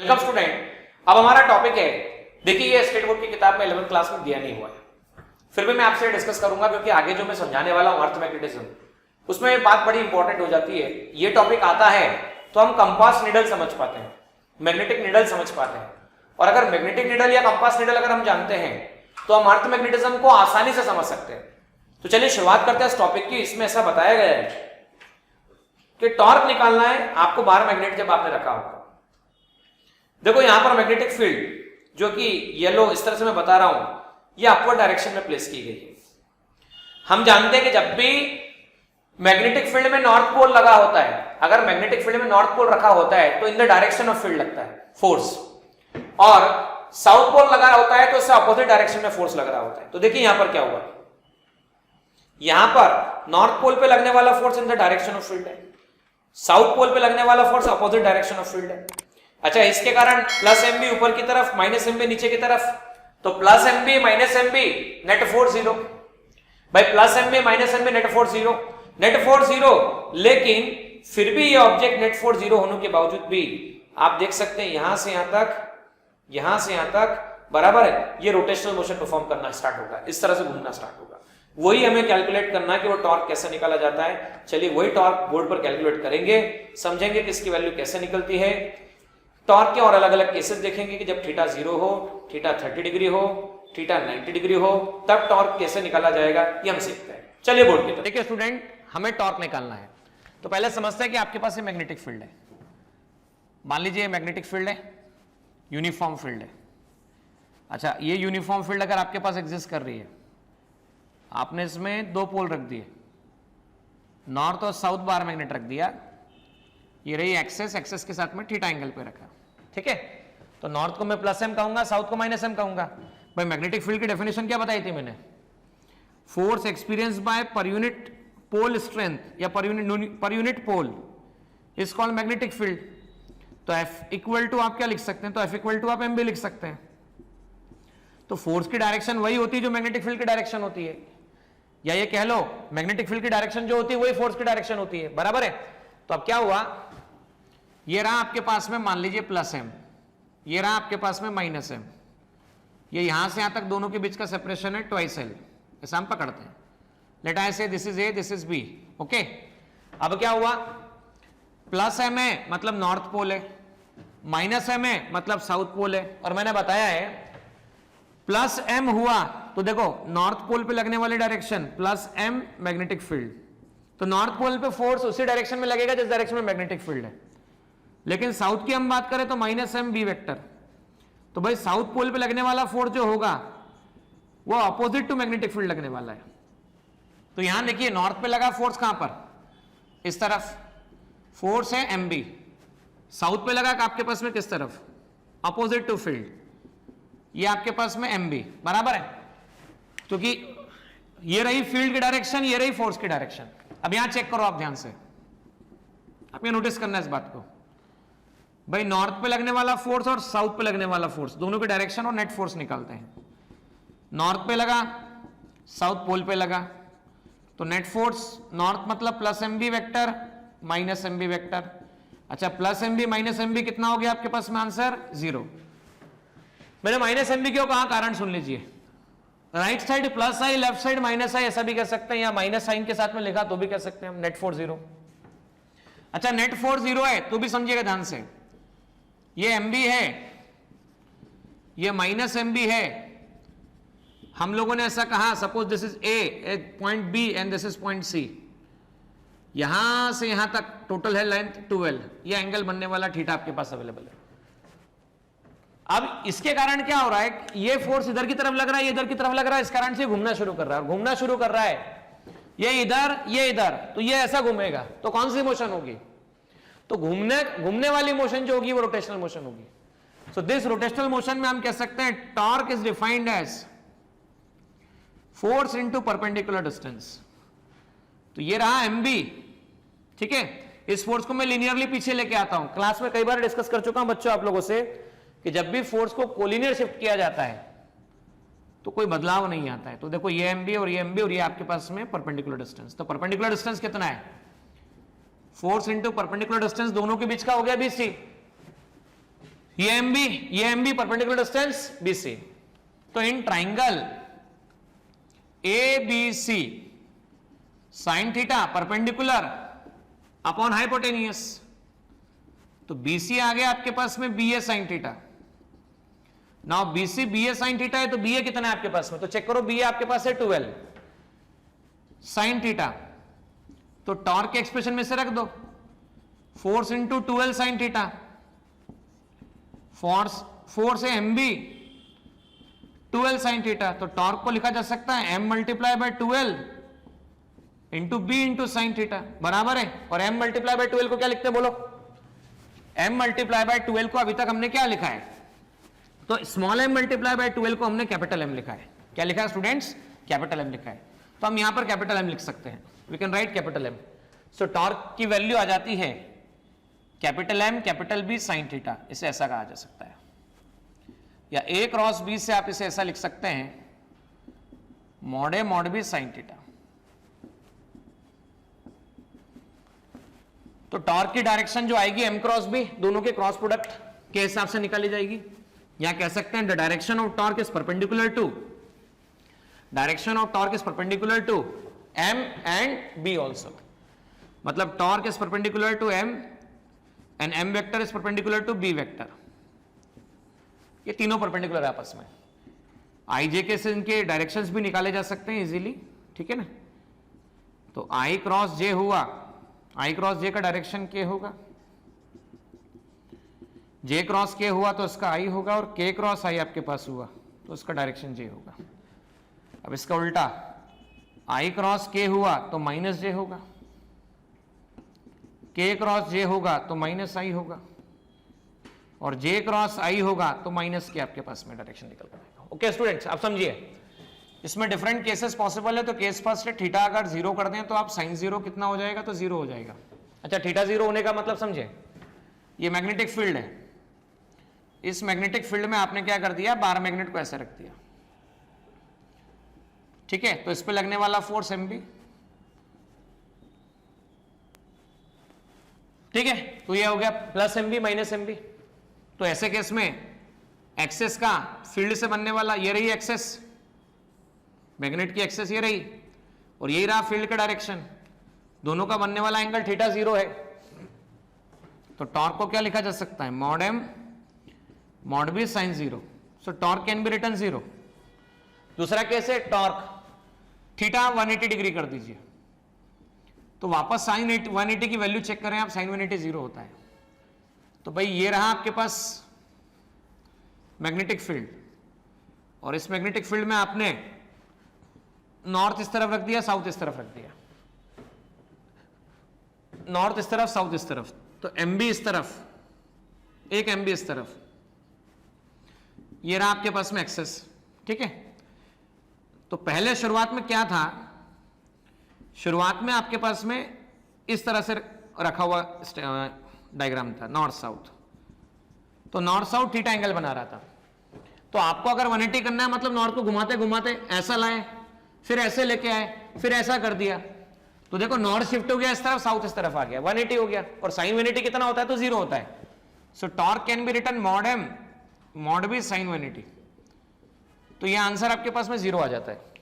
Welcome student. अब हमारा topic है, देखिए ये स्टेट बोर्ड की किताब में 11th क्लास में दिया नहीं हुआ है, फिर भी मैं आपसे डिस्कस करूंगा क्योंकि आगे जो मैं समझाने वाला हूं अर्थ मैग्नेटिज्म, उसमें बात बड़ी इंपॉर्टेंट हो जाती है। ये टॉपिक आता है तो हम कंपास निडल समझ पाते हैं, मैग्नेटिक निडल समझ पाते हैं, और अगर मैग्नेटिक निडल या कंपास निडल अगर हम जानते हैं तो हम अर्थ मैग्नेटिज्म को आसानी से समझ सकते हैं। तो चलिए शुरुआत करते हैं इस टॉपिक की। इसमें ऐसा बताया गया है कि टॉर्क निकालना है आपको बाहर मैग्नेट जब आपने रखा होगा। देखो यहां पर मैग्नेटिक फील्ड जो कि येलो इस तरह से मैं बता रहा हूं, ये अपवर्ड डायरेक्शन में प्लेस की गई है। हम जानते हैं कि जब भी मैग्नेटिक फील्ड में नॉर्थ पोल लगा होता है, अगर मैग्नेटिक फील्ड में नॉर्थ पोल रखा होता है तो in the direction of field लगता है फोर्स, और साउथ पोल लगा होता है तो इससे अपोजिट डायरेक्शन में फोर्स लग रहा होता है। तो देखिए यहां पर क्या हुआ, यहां पर नॉर्थ पोल पे लगने वाला force in the direction of field है, साउथ पोल पे लगने वाला force opposite direction of field है। अच्छा, इसके कारण प्लस एम बी ऊपर की तरफ, माइनस एम बी नीचे की तरफ, तो plus M B minus M B net force zero. भाई plus M B minus M B net force zero, net force zero, लेकिन फिर भी ये ऑब्जेक्ट नेट फोर्स जीरो होने के बावजूद भी आप देख सकते हैं यहां से यहां तक, यहां से यहां तक बराबर है, ये रोटेशनल मोशन परफॉर्म करना स्टार्ट होगा, इस तरह से घूमना स्टार्ट होगा। वही हमें कैलकुलेट करना है कि वो टॉर्क कैसे निकाला जाता है। चलिए वही टॉर्क बोर्ड पर कैलकुलेट करेंगे, समझेंगे कि इसकी वैल्यू कैसे निकलती है। टॉर्क के और अलग अलग केसेस देखेंगे कि जब थीटा 0 हो, थीटा 30 डिग्री हो, थीटा 90 डिग्री हो, तब टॉर्क कैसे निकाला जाएगा ये हम सीखते हैं। चलिए बोर्ड की तरफ देखिए स्टूडेंट, हमें टॉर्क निकालना है तो पहले समझते हैं कि आपके पास ये मैग्नेटिक फील्ड है। मान लीजिए मैग्नेटिक फील्ड है, यूनिफॉर्म फील्ड है। अच्छा, ये यूनिफॉर्म फील्ड अगर आपके पास एग्जिस्ट कर रही है, आपने इसमें दो पोल रख दिए, नॉर्थ और साउथ बार मैग्नेट रख दिया, ये रही एक्सेस, एक्सेस के साथ में थीटा एंगल पे रखा, ठीक है। तो नॉर्थ को मैं प्लस एम कहूंगा, साउथ को माइनस एम कहूंगा। भाई मैग्नेटिक फील्ड की डेफिनेशन क्या बताई थी मैंने, force experience by per unit pole strength या per unit pole is called magnetic field. तो एफ इक्वल टू आप क्या लिख सकते हैं, तो एफ इक्वल टू आप एम भी लिख सकते हैं। तो फोर्स की डायरेक्शन वही होती है जो मैग्नेटिक फील्ड की डायरेक्शन होती है, या ये कह लो मैग्नेटिक फील्ड की डायरेक्शन जो होती है वही फोर्स की डायरेक्शन होती है, बराबर है। तो अब क्या हुआ, ये रहा आपके पास में मान लीजिए प्लस एम, ये रहा आपके पास में माइनस एम, ये यहां से यहां तक दोनों के बीच का सेपरेशन है ट्वाइस एल, ऐसा हम पकड़ते हैं। Let I say this is A, this is B, okay. अब क्या हुआ, प्लस एम है मतलब नॉर्थ पोल है, माइनस एम है मतलब साउथ पोल है, और मैंने बताया है प्लस एम हुआ तो देखो नॉर्थ पोल पे लगने वाली direction plus M magnetic field, तो नॉर्थ पोल पे फोर्स उसी डायरेक्शन में लगेगा जिस डायरेक्शन में मैग्नेटिक फील्ड है। लेकिन साउथ की हम बात करें तो माइनस एम बी वेक्टर, तो भाई साउथ पोल पे लगने वाला फोर्स जो होगा वो अपोजिट टू मैग्नेटिक फील्ड लगने वाला है। तो यहां देखिए नॉर्थ पे लगा फोर्स कहां पर, इस तरफ फोर्स है एम बी, साउथ पे लगा आपके पास में किस तरफ, अपोजिट टू फील्ड, ये आपके पास में एम बी, बराबर है। क्योंकि ये रही फील्ड की डायरेक्शन, ये रही फोर्स की डायरेक्शन। अब यहां चेक करो आप ध्यान से, आप ये नोटिस करना है इस बात को, भाई नॉर्थ पे लगने वाला फोर्स और साउथ पे लगने वाला फोर्स दोनों के डायरेक्शन और नेट फोर्स निकालते हैं। नॉर्थ पे लगा, साउथ पोल पे लगा, तो नेट फोर्स नॉर्थ मतलब plus M B vector minus M B vector. अच्छा, plus M B minus M B कितना हो गया आपके पास में आंसर 0। मैंने माइनस एम बी क्यों कहा, कारण सुन लीजिए, राइट साइड प्लस आई, लेफ्ट साइड माइनस आई, ऐसा भी कह सकते हैं, या माइनस साइन के साथ में लिखा तो भी कह सकते हैं हम, नेट फोर्स 0। अच्छा, नेट फोर्स 0 है तो भी समझिएगा ध्यान से, ये एम बी है, ये माइनस एम बी है। हम लोगों ने ऐसा कहा, suppose this is A point B and this is point C, यहां से यहां तक टोटल है लेंथ 12, ये एंगल बनने वाला थीटा आपके पास अवेलेबल है। अब इसके कारण क्या हो रहा है, ये फोर्स इधर की तरफ लग रहा है, ये इधर की तरफ लग रहा है, इस कारण से घूमना शुरू कर रहा है, और घूमना शुरू कर रहा है, ये इधर ये इधर, तो ये ऐसा घूमेगा, तो कौन सी मोशन होगी, तो घूमने वाली मोशन जो होगी वो रोटेशनल मोशन होगी। सो दिस रोटेशनल मोशन में हम कह सकते हैं torque is defined as force into perpendicular distance. तो ये रहा एम बी, ठीक है। इस फोर्स को मैं लिनियरली पीछे लेके आता हूं, क्लास में कई बार डिस्कस कर चुका हूं बच्चों आप लोगों से कि जब भी फोर्स को कोलिनियर शिफ्ट किया जाता है तो कोई बदलाव नहीं आता है। तो देखो ये एम बी और ये एम बी और ये आपके पास में परपेंडिकुलर डिस्टेंस, तो परपेंडिकुलर डिस्टेंस कितना है, फोर्स इंटू परपेंडिकुलर डिस्टेंस दोनों के बीच का हो गया BC, ये एम बी, ये M B perpendicular distance B C. तो in triangle A B C sine theta perpendicular upon hypotenuse, तो बी सी आ गया आपके पास में B A sine theta. Now B C B A sine theta है, तो बी ए कितना है आपके पास में, तो चेक करो, बी ए आपके पास है 12 साइन थीटा, तो टॉर्क के एक्सप्रेशन में से रख दो, force into 12 sine theta, force है एम बी 12 साइन थीटा, तो टॉर्क को लिखा जा सकता है m multiply by 12 into B into sine theta, बराबर है। और m मल्टीप्लाई बाय 12 को क्या लिखते हैं बोलो, m मल्टीप्लाई बाय 12 को अभी तक हमने क्या लिखा है, तो स्मॉल m मल्टीप्लाई बाय 12 को हमने कैपिटल M लिखा है। क्या लिखा है स्टूडेंट्स, कैपिटल M लिखा है, तो हम यहां पर कैपिटल M लिख सकते हैं, we can write capital M। So torque की वैल्यू आ जाती है capital M capital B sine theta, इसे ऐसा कहा जा सकता है, या A क्रॉस B से आप इसे ऐसा लिख सकते हैं mod A mod B sine theta. तो टॉर्क की डायरेक्शन जो आएगी M क्रॉस B, दोनों के क्रॉस प्रोडक्ट के हिसाब से निकाली जाएगी, या कह सकते हैं the direction of torque is perpendicular to, direction of torque is perpendicular to M and B also, मतलब torque is perpendicular to M and M vector is perpendicular to B vector, ये तीनों परपेंडिकुलर है आपस में। आई जे के से इनके directions भी निकाले जा सकते हैं इजीली, ठीक है ना। तो I क्रॉस J हुआ, I क्रॉस J का डायरेक्शन K होगा, J क्रॉस K हुआ तो इसका I होगा, और K क्रॉस I आपके पास हुआ तो उसका डायरेक्शन J होगा। अब इसका उल्टा I क्रॉस K हुआ तो माइनस J होगा, K क्रॉस J होगा तो माइनस I होगा, और J क्रॉस I होगा तो माइनस K आपके पास में डायरेक्शन निकल कर आएगा। ओके स्टूडेंट्स, आप समझिए, इसमें डिफरेंट केसेस पॉसिबल है। तो केस फर्स्ट है, थीटा अगर जीरो कर दें तो आप साइन जीरो कितना हो जाएगा, तो जीरो हो जाएगा। अच्छा, थीटा जीरो होने का मतलब समझे, ये मैग्नेटिक फील्ड है, इस मैग्नेटिक फील्ड में आपने क्या कर दिया, बार मैग्नेट को ऐसे रख दिया, ठीक है। तो इस पे लगने वाला फोर्स एम बी, ठीक है, तो ये हो गया plus M B minus M B. तो ऐसे केस में एक्सेस का फील्ड से बनने वाला, ये रही एक्सेस, मैग्नेट की एक्सेस ये रही, और यही रहा फील्ड का डायरेक्शन, दोनों का बनने वाला एंगल थीटा जीरो है। तो टॉर्क को क्या लिखा जा सकता है, mod M mod B sine zero. So torque can be written zero. दूसरा केस है टॉर्क थीटा 180 डिग्री कर दीजिए, तो वापस साइन 180 की वैल्यू चेक करें आप, साइन 180 जीरो होता है। तो भाई ये रहा आपके पास मैग्नेटिक फील्ड, और इस मैग्नेटिक फील्ड में आपने नॉर्थ इस तरफ रख दिया, साउथ इस तरफ रख दिया, नॉर्थ इस तरफ साउथ इस तरफ, तो एम बी इस तरफ, एक एम बी इस तरफ, ये रहा आपके पास में एक्सेस, ठीक है। तो पहले शुरुआत में क्या था, शुरुआत में आपके पास में इस तरह से रखा हुआ डायग्राम था, नॉर्थ साउथ, तो नॉर्थ साउथ थीटा एंगल बना रहा था। तो आपको अगर 180 करना है, मतलब नॉर्थ को घुमाते घुमाते ऐसा लाए, फिर ऐसे लेके आए, फिर ऐसा कर दिया, तो देखो नॉर्थ शिफ्ट हो गया इस तरफ, साउथ इस तरफ आ गया, 180 हो गया, और साइन 180 कितना होता है, तो जीरो होता है। So torque can be written mod M mod B sine 180, तो ये आंसर आपके पास में जीरो आ जाता है।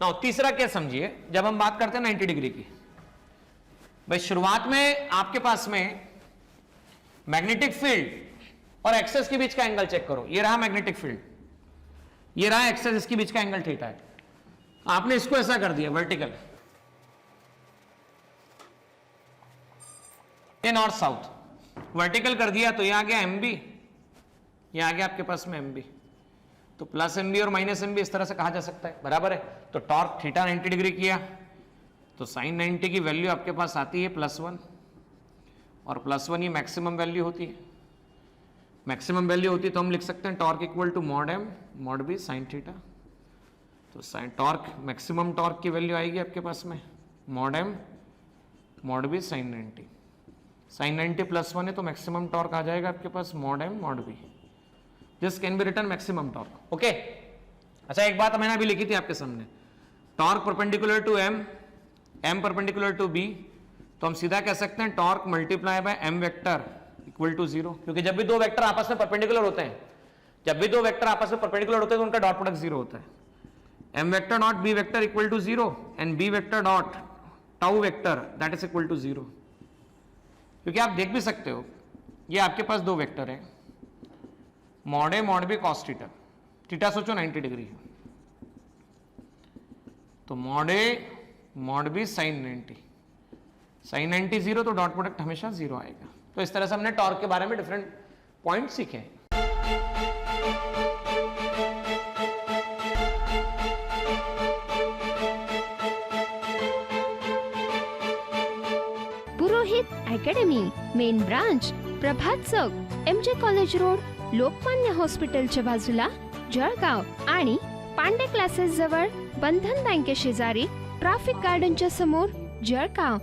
ना तीसरा केस समझिए, जब हम बात करते हैं 90 डिग्री की, भाई शुरुआत में आपके पास में मैग्नेटिक फील्ड और एक्सेस के बीच का एंगल चेक करो, ये रहा मैग्नेटिक फील्ड, ये रहा एक्सेस, इसके बीच का एंगल थीटा है। आपने इसको ऐसा कर दिया वर्टिकल, ये नॉर्थ साउथ वर्टिकल कर दिया, तो ये आ गया एम बी, ये आ गया आपके पास में एम बी, तो प्लस एम बी और माइनस एम बी इस तरह से कहा जा सकता है, बराबर है। तो टॉर्क थीटा 90 डिग्री किया, तो साइन 90 की वैल्यू आपके पास आती है +1, और +1 ये मैक्सिमम वैल्यू होती है, मैक्सिमम वैल्यू होती है, तो हम लिख सकते हैं torque equal to mod M mod B sine theta. तो साइन टॉर्क मैक्सिमम टॉर्क की वैल्यू आएगी आपके पास में mod M mod B sine 90, sine 90 +1 है, तो मैक्सिमम टॉर्क आ जाएगा आपके पास mod M mod B, this can be written maximum torque. Okay, अच्छा एक बात मैंने अभी लिखी थी आपके सामने, torque perpendicular to M, M perpendicular to B, तो हम सीधा कह सकते हैं torque multiply by M vector equal to 0, क्योंकि जब भी दो वेक्टर आपस में परपेंडिकुलर होते हैं, तो उनका डॉट प्रोडक्ट 0 होता है. m vector dot b vector equal to 0 and b vector dot tau vector that is equal to 0. क्योंकि आप देख भी सकते हो, ये आपके पास दो वेक्टर है, mod A mod B cos theta. Theta सोचो 90 डिग्री है, तो mod A mod B sine 90. Sine 90 0, तो डॉट प्रोडक्ट हमेशा 0 आएगा. तो इस तरह से हमने टॉर्क के बारे में डिफरेंट पॉइंट सीखे हैं. पुरोहित अकॅडमी, मेन ब्रांच प्रभात चौक, MJ कॉलेज रोड, लोकमान्य हॉस्पिटलच्या बाजूला, जळगाव. आणि पांडे क्लासेस जवळ, बंधन बँके शेजारी, ट्रॅफिक गार्डनच्या समोर, जळगाव.